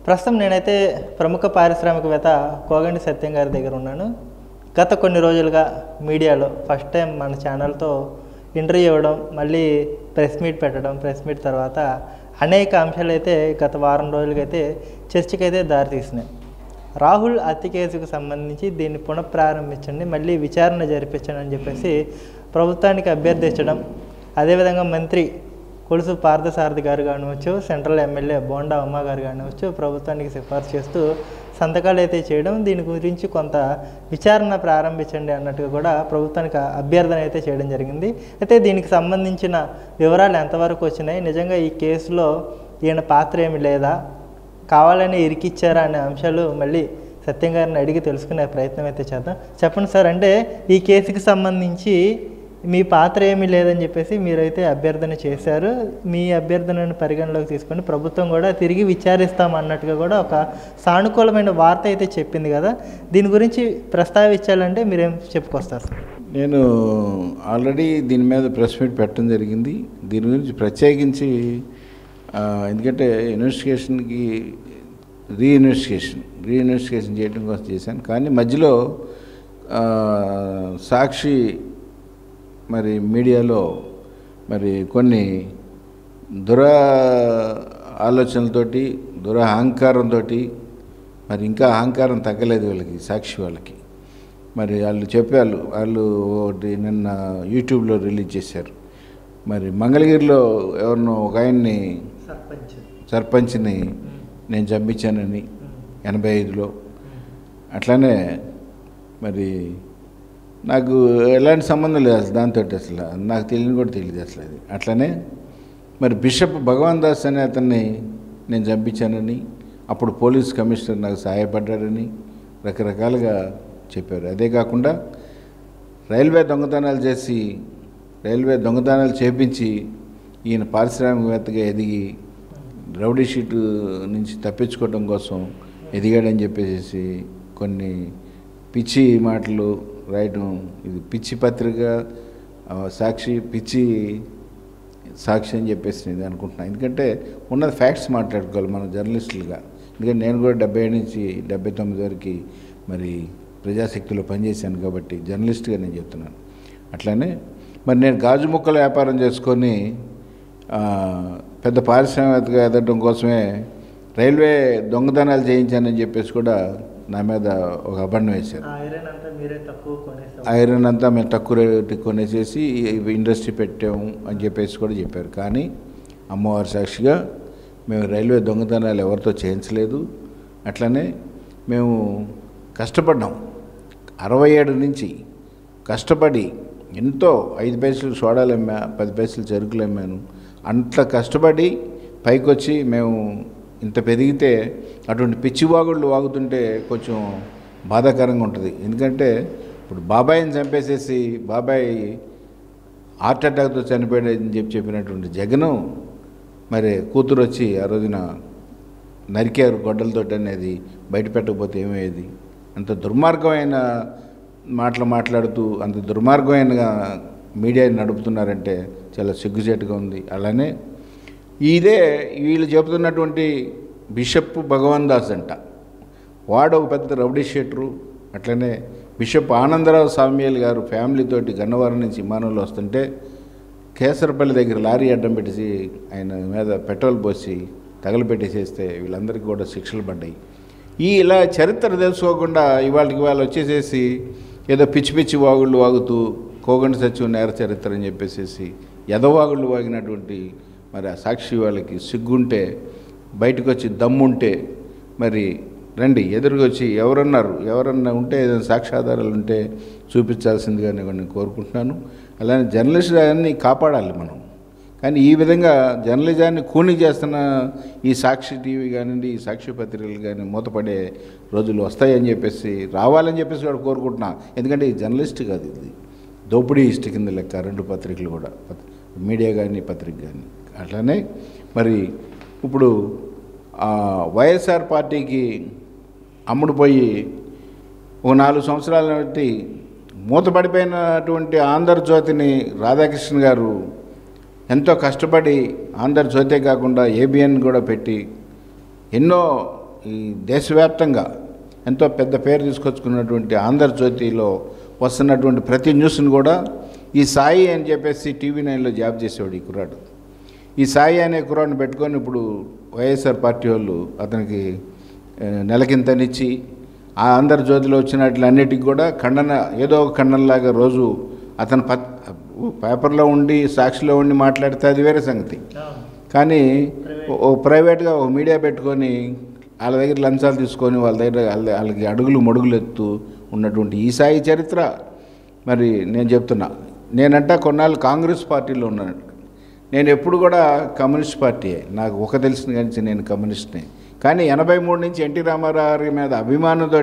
ప్రస్తుతం నేనైతే ప్రముఖ పారిశ్రామికవేత్త కోగంటి సత్యం గారి దగ్గర ఉన్నాను. గత కొన్ని రోజులుగా మీడియాలో ఫస్ట్ టైం మన ఛానల్తో ఇంటర్వ్యూ ఇవ్వడం, మళ్ళీ ప్రెస్ మీట్ పెట్టడం, ప్రెస్ మీట్ తర్వాత అనేక అంశాలు అయితే గత వారం రోజులకైతే చర్చకైతే దారితీసినాయి. రాహుల్ హత్య కేసుకు సంబంధించి దీన్ని పునఃప్రారంభించండి, మళ్ళీ విచారణ జరిపించండి అని చెప్పేసి ప్రభుత్వానికి అభ్యర్థించడం, అదేవిధంగా మంత్రి కొలుసు పార్థసారథి గారు కానివచ్చు, సెంట్రల్ ఎమ్మెల్యే బోండా ఉమ్మ గారు కానివచ్చు ప్రభుత్వానికి సిఫార్సు చేస్తూ సంతకాలు అయితే చేయడం, దీని గురించి కొంత విచారణ ప్రారంభించండి అన్నట్టుగా కూడా ప్రభుత్వానికి అభ్యర్థన అయితే చేయడం జరిగింది. అయితే దీనికి సంబంధించిన వివరాలు ఎంతవరకు వచ్చినాయి, నిజంగా ఈ కేసులో ఈయన పాత్ర ఏమి లేదా, కావాలని ఇరికిచ్చారా అనే అంశాలు మళ్ళీ సత్యం గారిని అడిగి తెలుసుకునే ప్రయత్నం అయితే చేద్దాం. చెప్పండి సార్, అంటే ఈ కేసుకి సంబంధించి మీ పాత్ర ఏమీ లేదని చెప్పేసి మీరైతే అభ్యర్థన చేశారు. మీ అభ్యర్థనను పరిగణలోకి తీసుకొని ప్రభుత్వం కూడా తిరిగి విచారిస్తాం అన్నట్టుగా కూడా ఒక సానుకూలమైన వార్త అయితే చెప్పింది కదా, దీని గురించి ప్రస్తావించాలంటే మీరేం చెప్పుకొస్తారు సార్? నేను ఆల్రెడీ దీని మీద ప్రెస్ మీట్ పెట్టడం జరిగింది. దీని గురించి ప్రత్యేకించి ఎందుకంటే ఇన్వెస్టిగేషన్కి రీఇన్వెస్టిగేషన్ చేయడం కోసం చేశాను. కానీ మధ్యలో సాక్షి మరి మీడియాలో మరి కొన్ని ఆలోచనలతోటి అహంకారంతో, మరి ఇంకా అహంకారం తగ్గలేదు వీళ్ళకి, సాక్షి వాళ్ళకి. మరి వాళ్ళు చెప్పారు, వాళ్ళు ఒకటి నిన్న యూట్యూబ్లో రిలీజ్ చేశారు. మరి మంగళగిరిలో ఎవరినో ఒక ఆయన్ని సర్పంచ్ని నేను చంపించానని 85లో. అట్లానే మరి నాకు ఎలాంటి సంబంధం లేదు అసలు దాంతో, అసలు నాకు తెలియని కూడా తెలియదు అసలు అది. అట్లనే మరి బిషప్ భగవాన్ దాస్ అనే అతన్ని నేను చంపించానని, అప్పుడు పోలీస్ కమిషనర్ నాకు సహాయపడ్డారని రకరకాలుగా చెప్పారు. అదే కాకుండా రైల్వే దొంగతనాలు చేపించి ఈయన పారిశ్రామికవేత్తగా ఎదిగి రౌడీ షీటు నుంచి తప్పించుకోవడం కోసం ఎదిగాడని చెప్పేసి కొన్ని పిచ్చి మాటలు రాయడం. ఇది పిచ్చి పత్రిక, పిచ్చి సాక్షి అని చెప్పేసి నేను అనుకుంటున్నాను. ఎందుకంటే ఉన్నది ఫ్యాక్ట్స్ మాట్లాడుకోవాలి మనం జర్నలిస్టులుగా. ఎందుకంటే నేను కూడా 77 నుంచి 79 వరకు మరి ప్రజాశక్తిలో పనిచేశాను కాబట్టి జర్నలిస్ట్గా నేను చెప్తున్నాను. అట్లానే మరి నేను గాజు ముక్కల వ్యాపారం చేసుకొని పెద్ద పారిశ్రామికవేత్తగా ఎదగడం కోసమే రైల్వే దొంగతనాలు చేయించానని చెప్పేసి కూడా నా మీద ఒక అబద్ధం వేశారు. ఐరన్ అంతా మేము తక్కువ రేటు కొనేసేసి ఇండస్ట్రీ పెట్టాము అని చెప్పేసి కూడా చెప్పారు. కానీ అమ్మవారి సాక్షిగా మేము రైల్వే దొంగతనాలు ఎవరితో చేయించలేదు. అట్లనే మేము కష్టపడ్డాం, 67 నుంచి కష్టపడి ఎంతో 5 పైసలు సోడాలు అమ్మా, 10 పైసలు చెరుకులు అమ్మాను. అంత కష్టపడి పైకి వచ్చి మేము ఇంత పెరిగితే అటువంటి పిచ్చివాగుళ్ళు వాగుతుంటే కొంచెం బాధాకరంగా ఉంటుంది. ఎందుకంటే ఇప్పుడు బాబాయిని చంపేసేసి బాబాయ్ హార్ట్ అటాక్తో చనిపోయాడని చెప్పినటువంటి జగను మరి కూతురు వచ్చి ఆ రోజున నరికారు గొడ్డలతో అనేది బయట పెట్టకపోతే ఏమయ్యేది? అంత దుర్మార్గమైన మాటలు మాట్లాడుతూ అంత దుర్మార్గమైన మీడియాని నడుపుతున్నారంటే చాలా సిగ్గుచేటుగా ఉంది. అలానే వీళ్ళు చెబుతున్నటువంటి బిషప్ భగవాన్ దాస్ అంట, వాడు ఒక పెద్ద రౌడీ షీటరు. అట్లనే బిషప్ ఆనందరావు సామ్యాల్ గారు ఫ్యామిలీతోటి గన్నవరం నుంచి విమానంలో వస్తుంటే కేసరపల్లి దగ్గర లారీ అడ్డం పెట్టేసి ఆయన మీద పెట్రోల్ పోసి తగలబెట్టేసేస్తే వీళ్ళందరికీ కూడా శిక్షలు పడ్డాయి. ఇలా చరిత్ర తెలుసుకోకుండా ఇవాళ వచ్చేసేసి ఏదో పిచ్చి పిచ్చి వాగుళ్ళు వాగుతూ కోగంటి సత్యం నేర చరిత్ర అని చెప్పేసి ఎదవాగుళ్ళు వాగినటువంటి మరి ఆ సాక్షి వాళ్ళకి సిగ్గుంటే, బయటకు వచ్చి దమ్ముంటే మరి రండి, ఎదురుగా వచ్చి ఎవరన్నా ఉంటే ఏదైనా సాక్ష్యాధారాలు ఉంటే చూపించాల్సిందిగా నేను కోరుకుంటున్నాను. అలానే జర్నలిస్టులన్నీ కాపాడాలి మనం. కానీ ఈ విధంగా జర్నలిజాన్ని కూని చేస్తున్న ఈ సాక్షి టీవీ కానివ్వండి, ఈ సాక్షి పత్రికలు కానీ మూతపడే రోజులు వస్తాయని చెప్పేసి, రావాలని చెప్పేసి కూడా కోరుకుంటున్నా. ఎందుకంటే ఈ జర్నలిస్ట్ కాదు, ఇది దోపిడీ ఇష్ట కింద లెక్క 2 పత్రికలు కూడా, మీడియా కానీ పత్రిక కానీ. అట్లానే మరి ఇప్పుడు వైఎస్ఆర్ పార్టీకి అమ్ముడుపోయి ఓ 4 సంవత్సరాల బట్టి మూతపడిపోయినటువంటి ఆంధ్రజ్యోతిని రాధాకృష్ణ గారు ఎంతో కష్టపడి ఆంధ్రజ్యోతే కాకుండా ఏబిఎన్ కూడా పెట్టి ఎన్నో ఈ దేశవ్యాప్తంగా ఎంతో పెద్ద పేరు తీసుకొచ్చుకున్నటువంటి ఆంధ్రజ్యోతిలో వస్తున్నటువంటి ప్రతి న్యూస్ని కూడా ఈ సాయి అని చెప్పేసి TV9లో జాబ్ చేసేవాడు ఈ కుర్రాడు. ఈ సాయి అనే కుర్రాడిని పెట్టుకొని ఇప్పుడు వైఎస్ఆర్ పార్టీ వాళ్ళు అతనికి నెలకింతనిచ్చి ఆ ఆంధ్రజ్యోతిలో వచ్చినట్లన్నిటికి కూడా ఖండన, ఏదో ఒక ఖండనలాగా రోజు అతను పేపర్లో ఉండి సాక్షిలో ఉండి మాట్లాడితే అది వేరే సంగతి. కానీ ఓ ప్రైవేట్గా ఓ మీడియా పెట్టుకొని వాళ్ళ దగ్గర లంచాలు తీసుకొని వాళ్ళ దగ్గర వాళ్ళకి అడుగులు మడుగులు ఎత్తు ఉన్నటువంటి ఈ సాయి చరిత్ర మరి నేను చెప్తున్నా. నేనంట కొన్నాళ్ళు కాంగ్రెస్ పార్టీలో ఉన్నాను. నేను ఎప్పుడు కూడా కమ్యూనిస్ట్ పార్టీయే, నాకు ఒక తెలిసిన కానీ నేను కమ్యూనిస్ట్నే. కానీ 83 నుంచి ఎన్టీ రామారావు మీద అభిమానంతో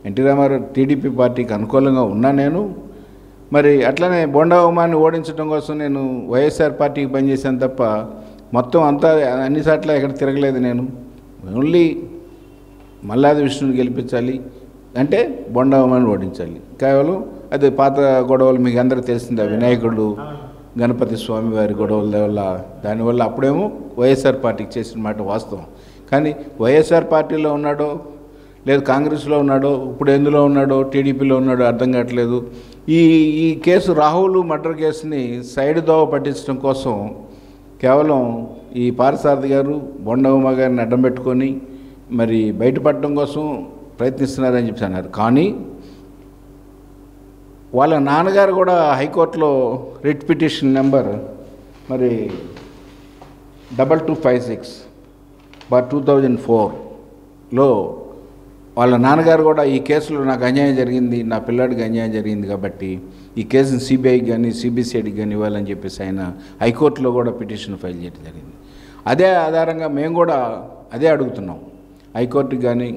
ఎన్టీ రామారావు టీడీపీ పార్టీకి అనుకూలంగా ఉన్నా నేను. మరి అట్లనే బొండా ఉమాని ఓడించడం కోసం నేను వైఎస్ఆర్ పార్టీకి పనిచేశాను తప్ప మొత్తం అంతా అన్ని చోట్ల ఎక్కడ తిరగలేదు నేను. ఓన్లీ మల్లాది విష్ణుని గెలిపించాలి అంటే బొండా ఉమాని ఓడించాలి. కేవలం అది పాత గొడవలు మీకు అందరికీ తెలిసిందే, వినాయకుడు గణపతి స్వామి వారి గొడవల వల్ల, దానివల్ల అప్పుడేమో వైఎస్ఆర్ పార్టీకి చేసిన మాట వాస్తవం. కానీ వైఎస్ఆర్ పార్టీలో ఉన్నాడో లేదు కాంగ్రెస్లో ఉన్నాడో ఇప్పుడు ఎందులో ఉన్నాడో టీడీపీలో ఉన్నాడో అర్థం కావట్లేదు. ఈ కేసు రాహుల్ మర్డర్ కేసుని సైడ్ దోవ పట్టించడం కోసం కేవలం ఈ పార్థసారథి గారు బొండా ఉమా గారిని అడ్డం పెట్టుకొని మరి బయటపడడం కోసం ప్రయత్నిస్తున్నారని చెప్పి అన్నారు. కానీ వాళ్ళ నాన్నగారు కూడా హైకోర్టులో రిట్ పిటిషన్ నెంబర్ మరి 2256/2004లో వాళ్ళ నాన్నగారు కూడా ఈ కేసులో నాకు అన్యాయం జరిగింది, నా పిల్లాడికి అన్యాయం జరిగింది కాబట్టి ఈ కేసుని సిబిఐకి కానీ సిబిసిఐడికి కానీ ఇవ్వాలని చెప్పేసి ఆయన హైకోర్టులో కూడా పిటిషన్ ఫైల్ చేయడం జరిగింది. అదే ఆధారంగా మేము కూడా అదే అడుగుతున్నాం. హైకోర్టుకి కానీ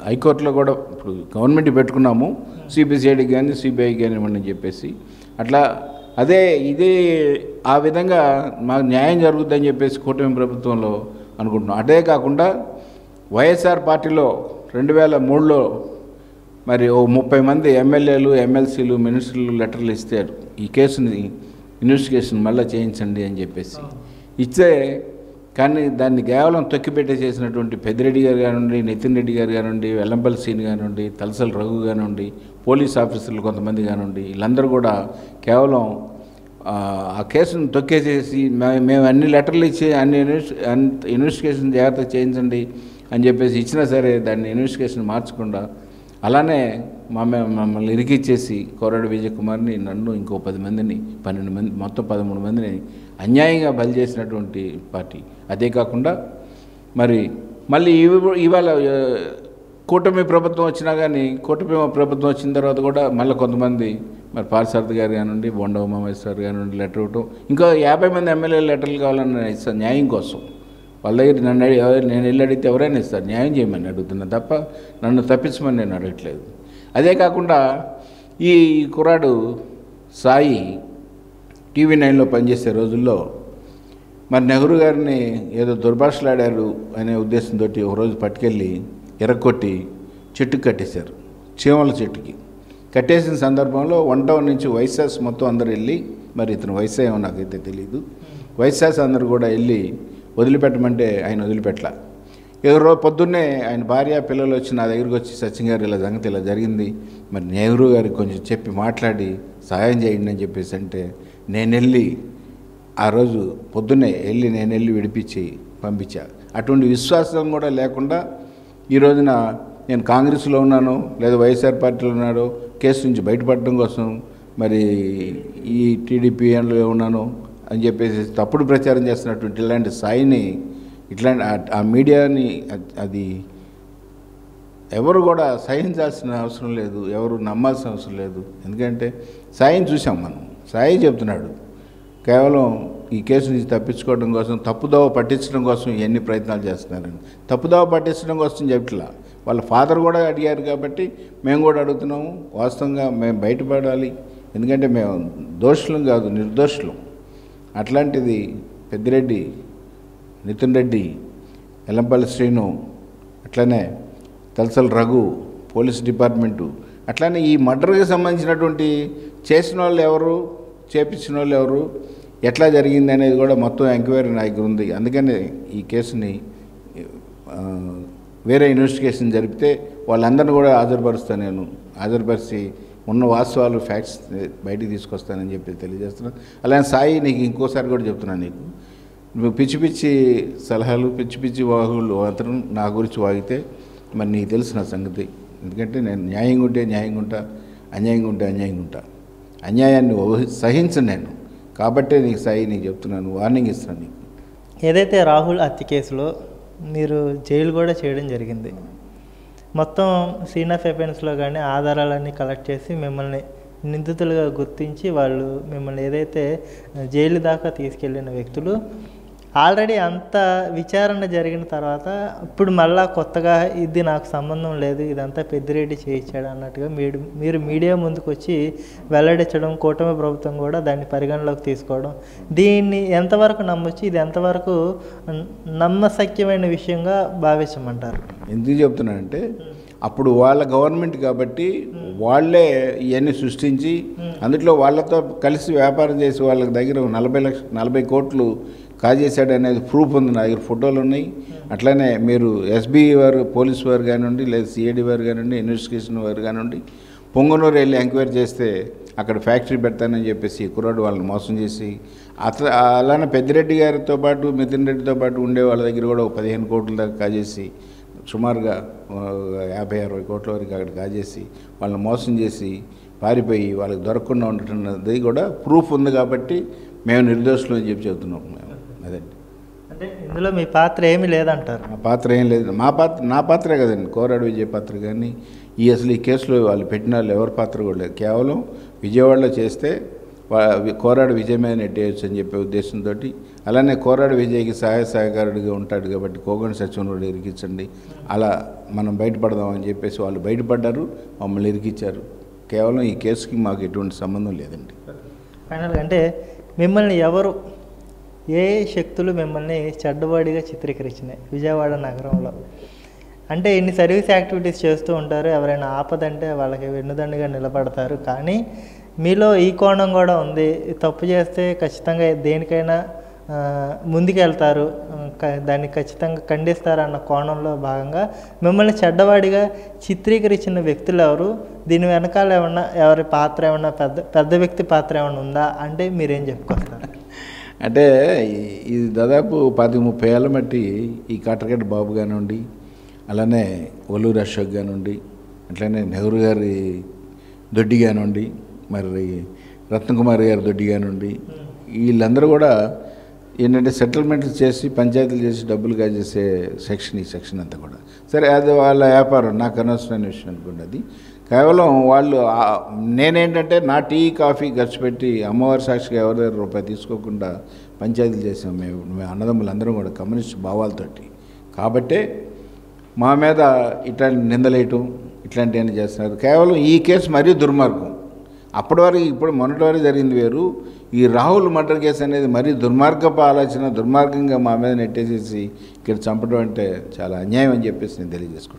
హైకోర్టులో కూడా ఇప్పుడు గవర్నమెంట్ పెట్టుకున్నాము, సిబిసిఐడికి కానీ సిబిఐకి కానీ ఇవ్వండి చెప్పేసి అట్లా ఇదే ఆ విధంగా మాకు న్యాయం జరుగుతుందని చెప్పేసి కూటమి ప్రభుత్వంలో అనుకుంటున్నాం. అదే కాకుండా వైఎస్ఆర్ పార్టీలో 2003లో మరి ఓ 30 మంది ఎమ్మెల్యేలు ఎమ్మెల్సీలు మినిస్టర్లు లెటర్లు ఇస్తారు ఈ కేసుని ఇన్వెస్టిగేషన్ మళ్ళీ చేయించండి అని చెప్పేసి ఇచ్చే. కానీ దాన్ని కేవలం తొక్కిపెట్టేసేసినటువంటి పెద్దిరెడ్డి గారు కానివ్వండి, నితిన్ రెడ్డి గారు కానివ్వండి, వెల్లంపల్లి సీని కానివ్వండి, తలసల రఘు కానివ్వండి, పోలీస్ ఆఫీసర్లు కొంతమంది కానివ్వండి, వీళ్ళందరూ కూడా కేవలం ఆ కేసును తొక్కేసేసి మేము అన్ని లెటర్లు ఇచ్చి అన్ని ఇన్వెస్టిగేషన్ జాగ్రత్త చేయించండి అని చెప్పేసి ఇచ్చినా సరే దాన్ని ఇన్వెస్టిగేషన్ మార్చకుండా అలానే మమ్మల్ని ఇరికిచ్చేసి కోరాడు విజయ్ కుమార్ని, నన్ను ఇంకో 10 మందిని 12 మంది మొత్తం 13 మందిని అన్యాయంగా బలి చేసినటువంటి పార్టీ. అదే కాకుండా మళ్ళీ ఇవాళ కూటమి ప్రభుత్వం వచ్చినా కానీ కూటమి ప్రభుత్వం వచ్చిన తర్వాత కూడా మళ్ళీ కొంతమంది మరి పార్థసారథి గారు కానివ్వండి, బొండా ఉమామహేశ్వర్ కానివ్వండి లెటర్ ఇవ్వటం, ఇంకా 50 మంది ఎమ్మెల్యేలు లెటర్లు కావాలని ఇస్తాను న్యాయం కోసం. వాళ్ళ దగ్గర నేను వెళ్ళి అడిగితే ఎవరైనా ఇస్తారు, న్యాయం చేయమని అడుగుతున్నాను తప్ప నన్ను తప్పించమని నేను అడగట్లేదు. అదే కాకుండా ఈ కుర్రాడు సాయి TV9లో పనిచేసే రోజుల్లో మరి నెహ్రూ గారిని ఏదో దుర్భాషలాడారు అనే ఉద్దేశంతో ఒకరోజు పట్టుకెళ్ళి ఎరగొట్టి చెట్టుకు కట్టేశారు, చీమల చెట్టుకి కట్టేసిన సందర్భంలో 1 టౌన్ నుంచి వైశాస్ మొత్తం అందరూ వెళ్ళి, మరి ఇతను వయసు ఏమో నాకైతే తెలియదు, వైశాస్ అందరూ కూడా వెళ్ళి వదిలిపెట్టమంటే ఆయన వదిలిపెట్టలా. ఎవరో పొద్దున్నే ఆయన భార్య పిల్లలు వచ్చి నా దగ్గరికి వచ్చి సచిన్ గారు ఇలా సంగతి ఇలా జరిగింది, మరి నెహ్రూ గారికి కొంచెం చెప్పి మాట్లాడి సహాయం చేయండి అని చెప్పేసి అంటే నేను వెళ్ళి ఆ రోజు పొద్దున్నే నేను వెళ్ళి విడిపించి పంపించా. అటువంటి విశ్వాసం కూడా లేకుండా ఈ రోజున నేను కాంగ్రెస్లో ఉన్నాను లేదా వైఎస్ఆర్ పార్టీలో ఉన్నాను, కేసు నుంచి బయటపడడం కోసం మరి ఈ టీడీపీలో ఉన్నాను అని చెప్పేసి తప్పుడు ప్రచారం చేస్తున్నటువంటి ఇలాంటి సాయిని, ఇట్లాంటి ఆ మీడియాని అది ఎవరు కూడా సహించాల్సిన అవసరం లేదు, ఎవరు నమ్మాల్సిన అవసరం లేదు. ఎందుకంటే సాయిని చూసాం మనం, సాయి చెప్తున్నాడు కేవలం ఈ కేసు నుంచి తప్పించుకోవడం కోసం, తప్పుదోవ పట్టించడం కోసం ఎన్ని ప్రయత్నాలు చేస్తున్నారని. తప్పుదోవ పట్టించడం కోసం చెప్పట్లా, వాళ్ళ ఫాదర్ కూడా అడిగారు కాబట్టి మేము కూడా అడుగుతున్నాము. వాస్తవంగా మేము బయటపడాలి, ఎందుకంటే మేము దోషులం కాదు, నిర్దోషులం. అట్లాంటిది పెద్దిరెడ్డి, నితిన్ రెడ్డి, వెల్లంపల్లి శ్రీను, అట్లనే తలసల రఘు, పోలీస్ డిపార్ట్మెంటు, అట్లనే ఈ మర్డర్కి సంబంధించినటువంటి చేసిన వాళ్ళు ఎవరు, చేపించిన వాళ్ళు ఎవరు, ఎట్లా జరిగింది అనేది కూడా మొత్తం ఎంక్వైరీ నా దగ్గర ఉంది. అందుకని ఈ కేసుని వేరే ఇన్వెస్టిగేషన్ జరిపితే వాళ్ళందరినీ కూడా హాజరుపరుస్తాను, నేను హాజరుపరిచి ఉన్న వాస్తవాలు ఫ్యాక్ట్స్ బయటికి తీసుకొస్తానని చెప్పి తెలియజేస్తున్నాను. అలాగే సాయి, నీకు ఇంకోసారి కూడా చెప్తున్నాను, నీకు నువ్వు పిచ్చి పిచ్చి సలహాలు, పిచ్చి పిచ్చి వాగులు మాత్రం నా గురించి వాగితే మరి నీకు తెలుసు నా సంగతి. ఎందుకంటే నేను న్యాయంగా ఉంటే న్యాయంగా ఉంటా, అన్యాయంగా ఉంటే అన్యాయంగా ఉంటా. అన్యాయాన్ని సహించను నేను. కాబట్టే నీకు సాయి, నీకు చెప్తున్నాను, వార్నింగ్ ఇస్తున్నాను నీకు. ఏదైతే రాహుల్ హత్య కేసులో మీరు జైలు కూడా చేయడం జరిగింది, మొత్తం సీన్ ఆఫ్ ఎఫెన్స్లో కానీ ఆధారాలన్నీ కలెక్ట్ చేసి మిమ్మల్ని నిందితులుగా గుర్తించి వాళ్ళు మిమ్మల్ని ఏదైతే జైలు దాకా తీసుకెళ్ళిన వ్యక్తులు ఆల్రెడీ అంత విచారణ జరిగిన తర్వాత ఇప్పుడు మళ్ళా కొత్తగా ఇది నాకు సంబంధం లేదు, ఇదంతా పెద్దిరెడ్డి చేయించాడు అన్నట్టుగా మీరు మీడియా ముందుకు వచ్చి వెల్లడించడం, కూటమి ప్రభుత్వం కూడా దాన్ని పరిగణలోకి తీసుకోవడం, దీన్ని ఎంతవరకు నమ్మొచ్చు, ఇది ఎంతవరకు నమ్మశక్యమైన విషయంగా భావించమంటారు? ఎందుకు చెప్తున్నానంటే అప్పుడు వాళ్ళ గవర్నమెంట్ కాబట్టి వాళ్ళే ఇవన్నీ సృష్టించి అందులో వాళ్ళతో కలిసి వ్యాపారం చేసి వాళ్ళ దగ్గర 40 కోట్లు కాజేశాడు అనేది ప్రూఫ్ ఉంది, నా దగ్గర ఫోటోలు ఉన్నాయి. అట్లనే మీరు ఎస్బీ వారు, పోలీసు వారు కానివ్వండి, లేదా సిఐడి వారు కానివ్వండి, ఇన్వెస్టిగేషన్ వారు కానివ్వండి, పొంగనూరు వెళ్ళి ఎంక్వైరీ చేస్తే అక్కడ ఫ్యాక్టరీ పెడతానని చెప్పేసి కుర్రాడు వాళ్ళని మోసం చేసి అలానే పెద్దిరెడ్డి గారితో పాటు మితిన్ రెడ్డితో పాటు ఉండే వాళ్ళ దగ్గర కూడా 15 కోట్ల దాకా కాజేసి సుమారుగా 50-60 కోట్ల వరకు అక్కడ కాజేసి వాళ్ళని మోసం చేసి పారిపోయి వాళ్ళకి దొరకకుండా ఉండటది కూడా ప్రూఫ్ ఉంది. కాబట్టి మేము నిర్దోషులు అని చెప్పి చెబుతున్నాం మేము. అదండి. అంటే ఇందులో మీ పాత్ర ఏమీ లేదంటారు? మా పాత్ర ఏం లేదు. నా పాత్రే కదండి, కోరాడు విజయ్ పాత్ర. కానీ అసలు ఈ కేసులో వాళ్ళు పెట్టిన వాళ్ళు ఎవరి పాత్ర కూడా లేదు. కేవలం విజయవాడలో చేస్తే కోరాడు విజయ్ మీద నెట్టేయచ్చు అని చెప్పే ఉద్దేశంతో, అలానే కోరాడు విజయ్కి సహకారుడిగా ఉంటాడు కాబట్టి కోగంటి సత్యనారాయణ ఇరికించండి, అలా మనం బయటపడదామని చెప్పేసి వాళ్ళు బయటపడ్డారు, మమ్మల్ని ఇరికిచ్చారు. కేవలం ఈ కేసుకి మాకు ఎటువంటి సంబంధం లేదండి. ఫైనల్గా అంటే మిమ్మల్ని ఎవరు, ఏ శక్తులు మిమ్మల్ని చెడ్డవాడిగా చిత్రీకరించినాయి విజయవాడ నగరంలో? అంటే ఇన్ని సర్వీస్ యాక్టివిటీస్ చేస్తూ ఉంటారు, ఎవరైనా ఆపదంటే వాళ్ళకి వెన్నుదండుగా నిలబడతారు, కానీ మీలో ఈ కోణం కూడా ఉంది. తప్పు చేస్తే ఖచ్చితంగా దేనికైనా ముందుకెళ్తారు, దాన్ని ఖచ్చితంగా ఖండిస్తారు అన్న కోణంలో భాగంగా మిమ్మల్ని చెడ్డవాడిగా చిత్రీకరించిన వ్యక్తులు ఎవరు? దీని వెనకాల ఏమన్నా ఎవరి పాత్ర, ఏమన్నా పెద్ద వ్యక్తి పాత్ర ఏమన్నా ఉందా అంటే మీరేం చెప్పుకొస్తారు? అంటే ఇది దాదాపు 10-30 ఏళ్ళ మట్టి ఈ కాటరగడ్డ బాబు కానివ్వండి, అలానే ఒల్లూరు అశోక్ కానివ్వండి, అట్లనే నెహ్రూ గారి దొడ్డి కానివ్వండి, మరి రత్నకుమార్ గారి దొడ్డి కానివ్వండి, వీళ్ళందరూ కూడా ఏంటంటే సెటిల్మెంట్లు చేసి పంచాయతీలు చేసి డబ్బులు కాజేసే ఈ సెక్షన్ అంతా కూడా. సరే, అది వాళ్ళ వ్యాపారం, నాకు అనవసరమైన విషయం అనుకోండి. అది కేవలం వాళ్ళు నేనేంటంటే నా టీ కాఫీ ఖర్చు పెట్టి అమ్మవారి సాక్షిగా ఎవరి దగ్గర రూపాయి తీసుకోకుండా పంచాయతీలు చేసాం మేము అన్నదమ్ములందరం కూడా కమ్యూనిస్ట్ భావాలతోటి. కాబట్టే మా మీద ఇట్లాంటి నిందలేయటం ఇట్లాంటివన్నీ చేస్తున్నారు. కేవలం ఈ కేసు మరీ దుర్మార్గం. అప్పటి వరకు ఇప్పుడు మొన్నటి వరకు జరిగింది వేరు. ఈ రాహుల్ మర్డర్ కేసు అనేది మరీ దుర్మార్గపు ఆలోచన, దుర్మార్గంగా మా మీద నెట్టేసేసి ఇక్కడ చంపడం అంటే చాలా అన్యాయం అని చెప్పేసి నేను తెలియజేసుకుంటాను.